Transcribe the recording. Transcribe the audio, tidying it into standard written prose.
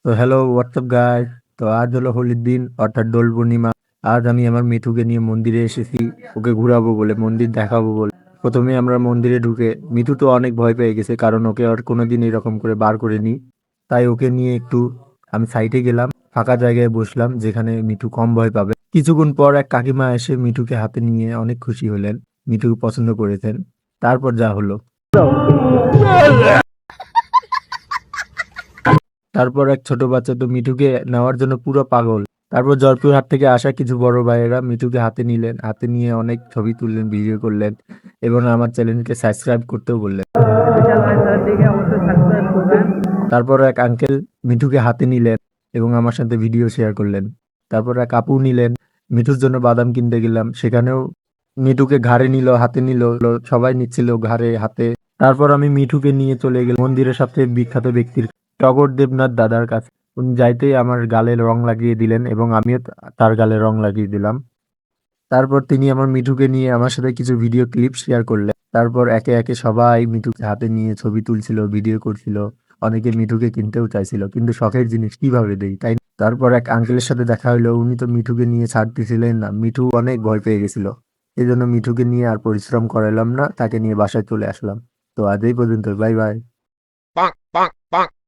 তো hello WhatsApp guys. তো আজ হলো হোলির দিন অর্থাৎ দোল পূর্ণিমা। আজ আমি আমার মিঠুকে নিয়ে মন্দিরে এসেছি, ওকে ঘুরাবো বলে, মন্দির দেখাবো বলে। প্রথমে আমরা মন্দিরে ঢুকে মিঠু তো অনেক ভয় পেয়ে গেছে, কারণ ওকে আর কোনোদিন এরকম করে বার করিনি। তাই ওকে নিয়ে একটু আমি সাইডে গেলাম, ফাঁকা জায়গায় বসলাম যেখানে মিঠু কম ভয় পাবে। কিছুক্ষণ পর এক কাকিমা এসে মিঠুকে হাতে নিয়ে অনেক খুশি হলেন, মিঠু পছন্দ করেছেন। তারপর যা হলো, তারপর এক ছোট বাচ্চা তো মিঠুকে নেওয়ার জন্য পুরো পাগল। তারপর জয়পুরহাট থেকে আসা কিছু বড় ভাইয়েরা মিঠুকে হাতে নিলেন, হাতে নিয়ে অনেক ছবি তুললেন, ভিডিও করলেন এবং আমার চ্যানেলকে সাবস্ক্রাইব করতেও বললেন। তারপর এক আঙ্কেল মিঠুকে হাতে নিলেন এবং আমার সাথে ভিডিও শেয়ার করলেন। তারপর এক আপু নিলেন, মিঠুর জন্য বাদাম কিনতে গেলাম, সেখানেও মিঠুকে ঘাড়ে নিল, হাতে নিল, সবাই নিচ্ছিল ঘাড়ে হাতে। তারপর আমি মিঠুকে নিয়ে চলে গেলাম মন্দিরের সবচেয়ে বিখ্যাত ব্যক্তির টগর দেবনাথ দাদার কাছে। উনি যাইতেই আমার গালে রং লাগিয়ে দিলেন এবং আমিও তার গালে রং লাগিয়ে দিলাম। তারপর তিনি আমার মিঠুকে নিয়ে আমার সাথে কিছু ভিডিও ক্লিপ শেয়ার করলেন। তারপর একে একে সবাই মিঠুকে হাতে নিয়ে ছবি তুলছিল, ভিডিও করছিল। অনেকে মিঠুকে কিনতেও চাইছিল, কিন্তু শখের জিনিস কিভাবে দেই, তাই না? তারপর এক আঙ্কেলের সাথে দেখা হলো, উনি তো মিঠুকে নিয়ে ছাড়তেছিলেন না, মিঠু অনেক ভয় পেয়ে গেছিল। এই জন্য মিঠুকে নিয়ে আর পরিশ্রম করালাম না, তাকে নিয়ে বাসায় চলে আসলাম। তো আজ এই পর্যন্ত, বাই বাই।